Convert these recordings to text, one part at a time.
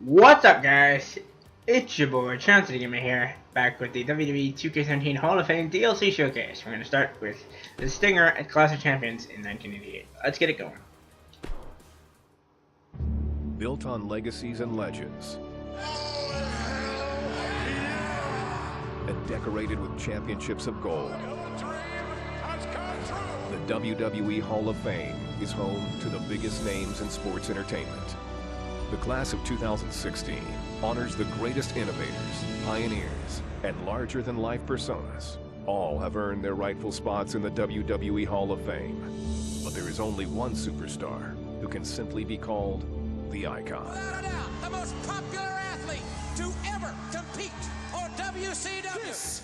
What's up, guys? It's your boy Chauncey Gamer here, back with the WWE 2K17 Hall of Fame DLC showcase. We're going to start with the Stinger at Clash of Champions in 1988. Let's get it going. Built on legacies and legends, and decorated with championships of gold, the WWE Hall of Fame is home to the biggest names in sports entertainment. The class of 2016 honors the greatest innovators, pioneers, and larger-than-life personas. All have earned their rightful spots in the WWE Hall of Fame. But there is only one superstar who can simply be called the Icon. Without a doubt, the most popular athlete to ever compete for WCW. This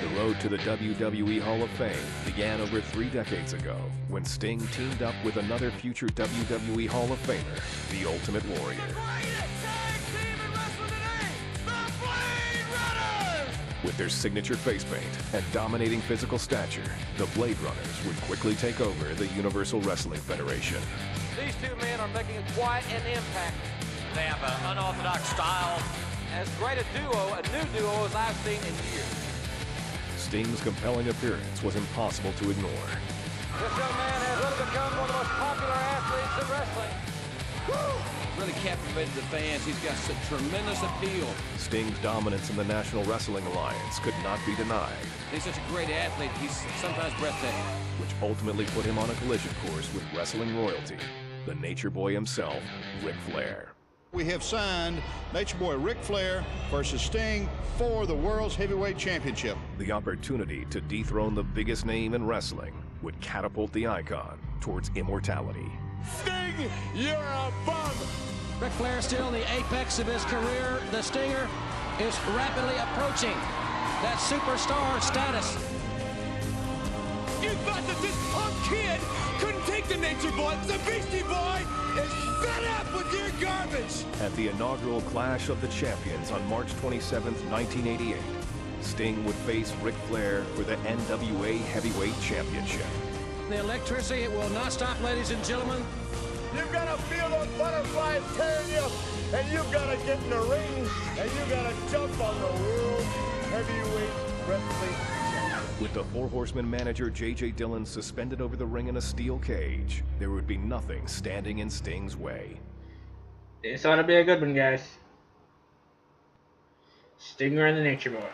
The road to the WWE Hall of Fame began over 3 decades ago when Sting teamed up with another future WWE Hall of Famer, the Ultimate Warrior. With their signature face paint and dominating physical stature, the Blade Runners would quickly take over the Universal Wrestling Federation. These two men are making quite an impact. They have an unorthodox style. As great a duo, a new duo as I've seen in years. Sting's compelling appearance was impossible to ignore. This young man has really become one of the most popular athletes in wrestling. really captivated the fans. He's got such tremendous appeal. Sting's dominance in the National Wrestling Alliance could not be denied. He's such a great athlete. He's sometimes breathtaking. Which ultimately put him on a collision course with wrestling royalty, the Nature Boy himself, Ric Flair. We have signed Nature Boy Ric Flair versus Sting for the World's Heavyweight Championship. The opportunity to dethrone the biggest name in wrestling would catapult the Icon towards immortality. Sting, you're a bum! Ric Flair still in the apex of his career. The Stinger is rapidly approaching that superstar status. You thought that this punk kid couldn't take the Nature Boy? The Beastie Boy is fed up with your garbage! At the inaugural Clash of the Champions on March 27, 1988, Sting would face Ric Flair for the NWA Heavyweight Championship. The electricity, it will not stop, ladies and gentlemen. You've got to feel those butterflies tearing you, and you've got to get in the ring, and you've got to jump on the World Heavyweight Wrestling. With the Four Horsemen manager J.J. Dillon suspended over the ring in a steel cage, there would be nothing standing in Sting's way. This ought to be a good one, guys. Stinger and the Nature Boy.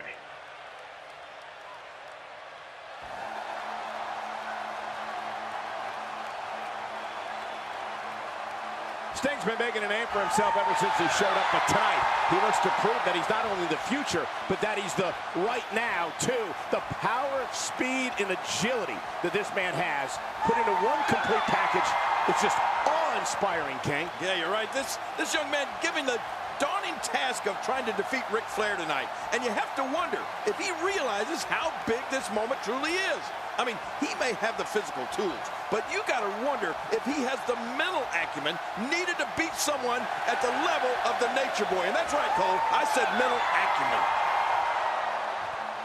Sting's been making a name for himself ever since he showed up, but tonight he looks to prove that he's not only the future, but that he's the right now, too. The power, speed, and agility that this man has put into one complete package. It's just awe-inspiring, King. Yeah, you're right. This young man giving the daunting task of trying to defeat Ric Flair tonight. And you have to wonder if he realizes how big this moment truly is. I mean, he may have the physical tools, but you got to wonder if he has the mental acumen needed to beat someone at the level of the Nature Boy. And that's right, Cole. I said mental acumen.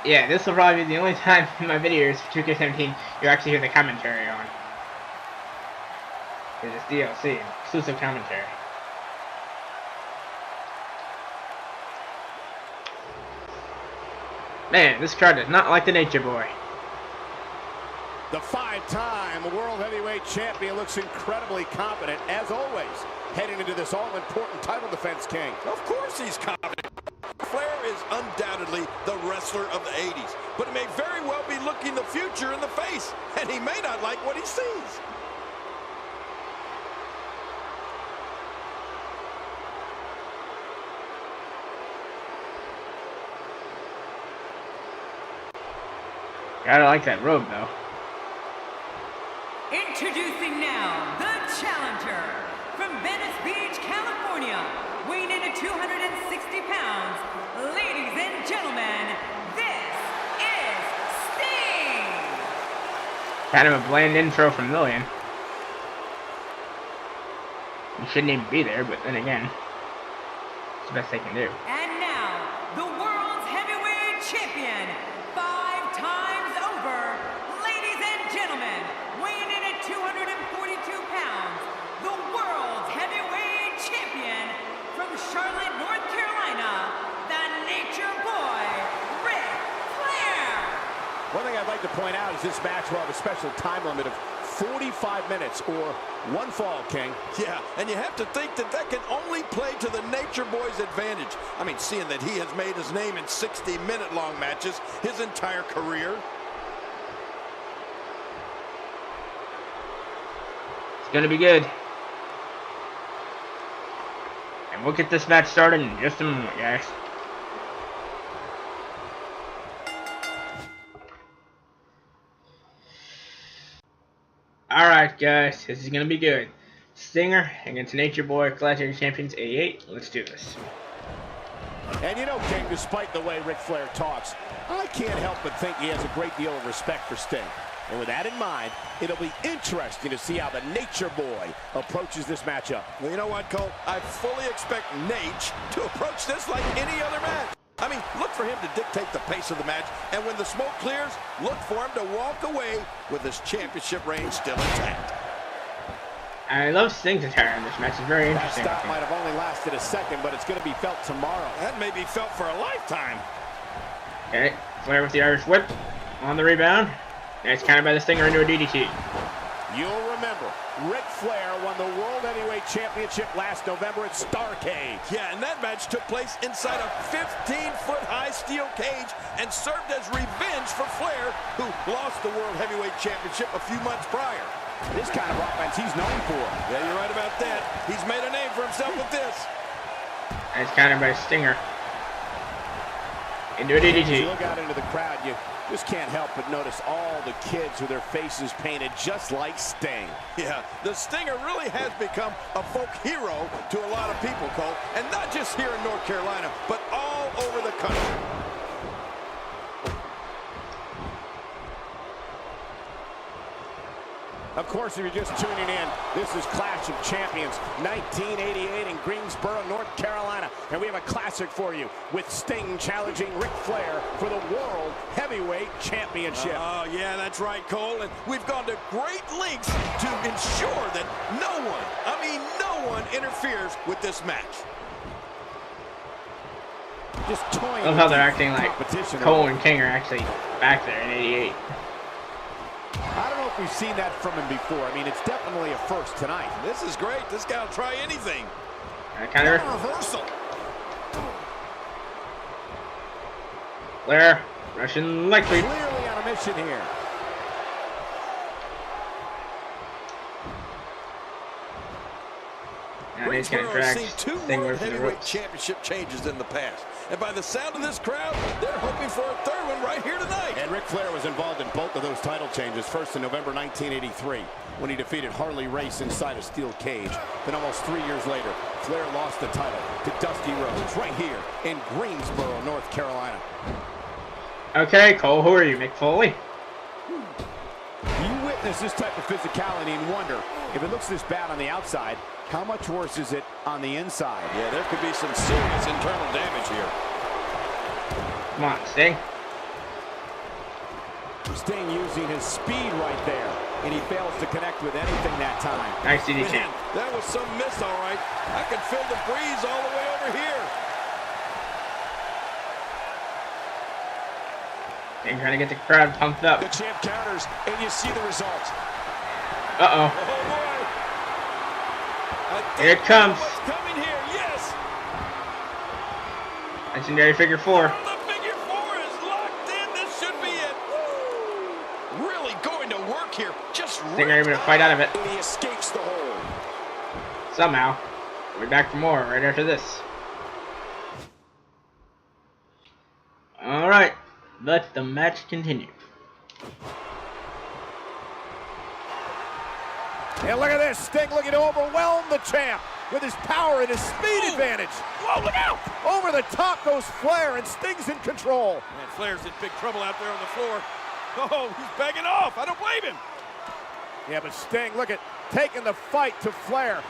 Yeah, this will probably be the only time in my videos for 2K17 you actually hear the commentary on. Because it's DLC, exclusive commentary. Man, this card does not like the Nature Boy. The 5-time World Heavyweight Champion looks incredibly confident, as always, heading into this all-important title defense, King. Of course he's confident. Flair is undoubtedly the wrestler of the 80s, but he may very well be looking the future in the face, and he may not like what he sees. Gotta like that robe, though. Introducing now, the challenger from Venice Beach, California, weighing in at 260 pounds. Ladies and gentlemen, this is Sting! Kind of a bland intro from Lillian. You shouldn't even be there, but then again, it's the best they can do. And now, the world's heavyweight champion, 5 times over, ladies and gentlemen, weighing in at 242 pounds. to point out is this match will have a special time limit of 45 minutes or one fall, King. Yeah, and you have to think that that can only play to the Nature Boy's advantage. I mean, seeing that he has made his name in 60-minute long matches his entire career. It's going to be good. And we'll get this match started in just a moment, guys. Alright, guys, this is going to be good. Stinger against Nature Boy, Classic Champions 88. Let's do this. And you know, King, despite the way Ric Flair talks, I can't help but think he has a great deal of respect for Sting. And with that in mind, it'll be interesting to see how the Nature Boy approaches this matchup. Well, you know what, Cole? I fully expect Nate to approach this like any other match. I mean, look for him to dictate the pace of the match, and when the smoke clears, look for him to walk away with his championship reign still intact. I love Sting's attire in this match. It's very interesting. That stop might have only lasted a second, but it's going to be felt tomorrow. That may be felt for a lifetime. Okay, Flair with the Irish whip on the rebound. It's countered by the Stinger into a DDT. You'll remember, Ric Flair won the World Heavyweight Championship last November at Starrcade. Yeah, and that match took place inside a 15-foot-high steel cage and served as revenge for Flair, who lost the World Heavyweight Championship a few months prior. This kind of offense he's known for. Yeah, you're right about that. He's made a name for himself with this. And it's countered by Stinger into a DDT. As you look out into the crowd, you just can't help but notice all the kids with their faces painted just like Sting. Yeah, the Stinger really has become a folk hero to a lot of people, Cole. And not just here in North Carolina, but all over the country. Of course, if you're just tuning in, this is Clash of Champions 1988 in Greensboro, North Carolina. And we have a classic for you with Sting challenging Ric Flair for the World Heavyweight Championship. Oh, yeah, that's right, Cole. And we've gone to great lengths to ensure that no one interferes with this match. Just toying. I love how they're acting like Cole and King are actually back there in 88. I don't know if we've seen that from him before. I mean, it's definitely a first tonight. This is great. This guy will try anything. Counter. Reversal. Flair, Russian leg sweep. Clearly on a mission here. Now he's going to has drag seen two Sting World with the Heavyweight ropes. Championship changes in the past. And by the sound of this crowd, they're hoping for a third one right here tonight. And Ric Flair was involved in both of those title changes. First in November 1983, when he defeated Harley Race inside a steel cage. Then almost 3 years later, Flair lost the title to Dusty Rhodes right here in Greensboro, North Carolina. Okay, Cole, who are you, Mick Foley? You witness this type of physicality and wonder, if it looks this bad on the outside, how much worse is it on the inside? Yeah, there could be some serious internal damage here. Come on, Sting. Sting using his speed right there, and he fails to connect with anything that time. Nice DDT. Man, that was some miss, all right. I can feel the breeze all the way over here. Sting trying to get the crowd pumped up. The champ counters, and you see the result. Uh-oh. Oh, boy. Here it comes. What's coming here? Yes. Legendary figure four. The figure four is locked in. This should be it. Woo. Really going to work here. Just Stinger able to fight out of it. And he escapes the hole. Somehow. We'll be back for more right after this. Alright. Let the match continue. And look at this, Sting looking to overwhelm the champ with his power and his speed advantage. Whoa, look out! Over the top goes Flair, and Sting's in control. Man, Flair's in big trouble out there on the floor. Oh, he's begging off. I don't blame him. Yeah, but Sting, look at, taking the fight to Flair.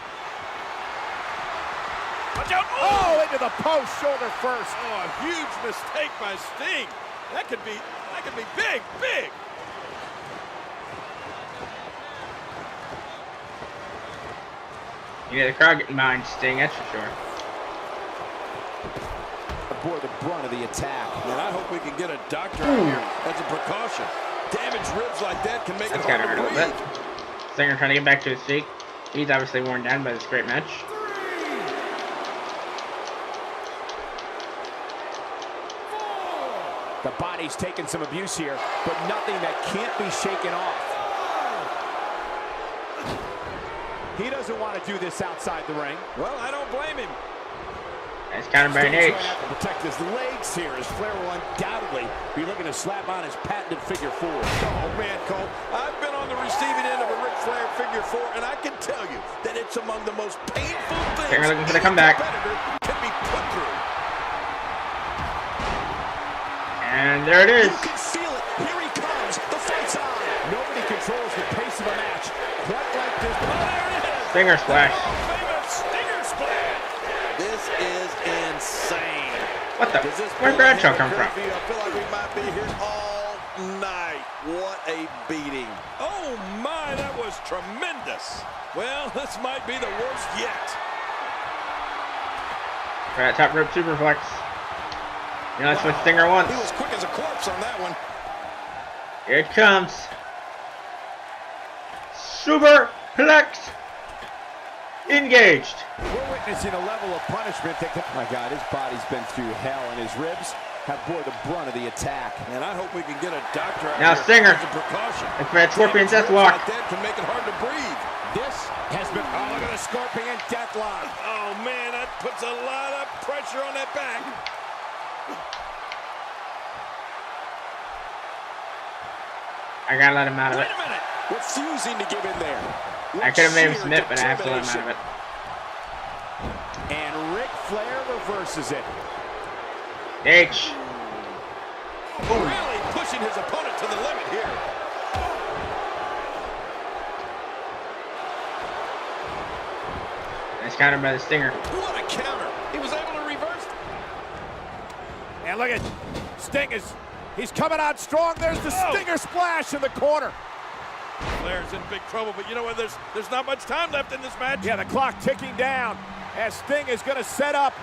Watch out! Oh, into the post, shoulder first. Oh, a huge mistake by Sting. That could be big, big. Yeah, the crowd getting behind Sting, that's for sure. Aboard the brunt of the attack. And I hope we can get a doctor out here as a precaution. Damaged ribs like that can make That's it kind of hard hurt to a little breathe. bit. Stinger trying to get back to his feet. He's obviously worn down by this great match. The body's taking some abuse here, but nothing that can't be shaken off. He doesn't want to do this outside the ring. Well, I don't blame him. Nice counter by Sting's Nate. going to have to protect his legs here, as Flair will undoubtedly be looking to slap on his patented figure four. Oh, man, Cole, I've been on the receiving end of a Ric Flair figure four, and I can tell you that it's among the most painful things Stinger looking for the any comeback. competitor can be put through. And there it is. You can feel it. Here he comes. The fight's on. Nobody controls the pace of a match quite like this. Oh, there it is. Stinger splash. Famous Stinger splash. This is insane. What the? Does this Where'd Bradshaw come from? I feel like we might be here all night. What a beating. Oh, my, that was tremendous. Well, this might be the worst yet. Right, top rope superflex. You know, that's what Stinger wants. He was quick as a corpse on that one. Here it comes. Superplex. Engaged. We're witnessing a level of punishment that, my God, his body's been through hell, and his ribs have bore the brunt of the attack. And I hope we can get a doctor out Now here Stinger. as a precaution. Look for that Scorpion Deathlock. Like that can make it hard to breathe. This has been, oh, look at the Scorpion Deathlock. Oh, man, that puts a lot of pressure on that back. I gotta let him out of it. Wait a minute. Refusing to give in there. I could have made him submit, but I have to let him out of it. And Ric Flair reverses it. H. Really pushing his opponent to the limit here. Nice counter by the Stinger. What a counter. He was able to reverse. And look at Sting he's coming out strong. There's the Stinger splash in the corner. Flair's in big trouble, but you know what? There's not much time left in this match. Yeah, the clock ticking down as Sting is going to set up.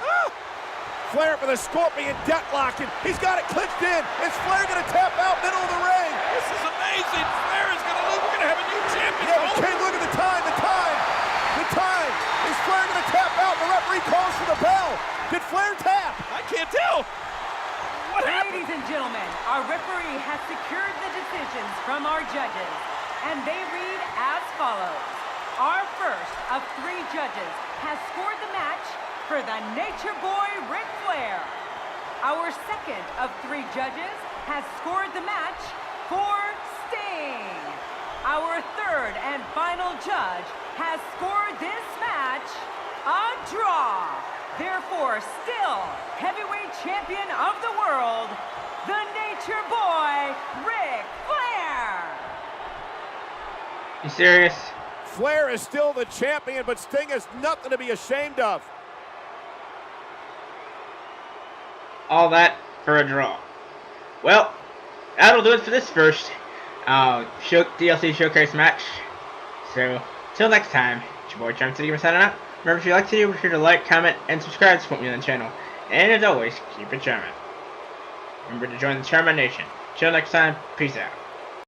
Flair for the Scorpion Deathlock, and he's got it clinched in. Is Flair going to tap out middle of the ring? This is amazing. Flair is going to lose. We're going to have a new champion. Yeah, but King, look at the time. Is Flair going to tap out? The referee calls for the bell. Did Flair tap? I can't tell. What happened? Ladies and gentlemen, our referee has secured the decisions from our judges, and they read as follows. Our first of 3 judges has scored the match for the Nature Boy Ric Flair. Our second of 3 judges has scored the match for Sting. Our third and final judge has scored this match a draw. Therefore, still heavyweight champion of the world, the Nature Boy Ric Flair. You serious? Flair is still the champion, but Sting has nothing to be ashamed of. All that for a draw. Well, that'll do it for this first DLC showcase match. So, till next time, it's your boy Champion signing out. Remember, if you like the video, be sure to like, comment, and subscribe to support me on the channel. And as always, keep it charming. Remember to join the Charmin Nation. Till next time, peace out.